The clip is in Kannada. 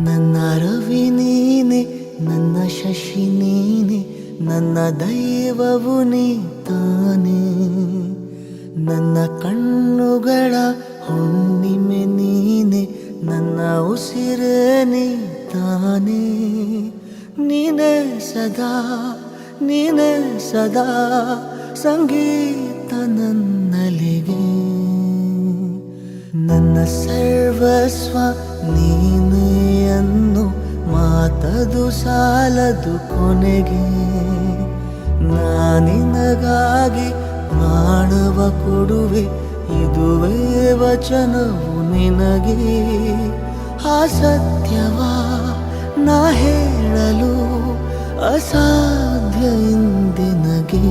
ನನ್ನ ರವಿ ನೀನೆ, ನನ್ನ ಶಶಿ ನೀನೆ, ನನ್ನ ದೈವವು ನೀ ತಾನೆ. ನನ್ನ ಕಣ್ಣುಗಳ ಹುಣ್ಣಿಮೆ ನೀನೆ, ನನ್ನ ಉಸಿರೇ ನೀ ತಾನೆ. ನೀನೇ ಸದಾ, ನೀನೇ ಸದಾ ಸಂಗೀತ ನನ್ನಲಿಗೆ. ನನ್ನ ಸರ್ವಸ್ವ ನೀನೇ ಅನ್ನು ಮಾತದು ಸಾಲದು ಕೊನೆಗೆ. ನಾನಿನಗಾಗಿ ಪ್ರಾಣವ ಕೊಡುವೆ, ಇದುವೇ ವಚನವು ನಿನಗೆ. ಆ ಸತ್ಯವ ನಾ ಹೇಳಲು ಅಸಾಧ್ಯ ಇಂದಿನಗೆ.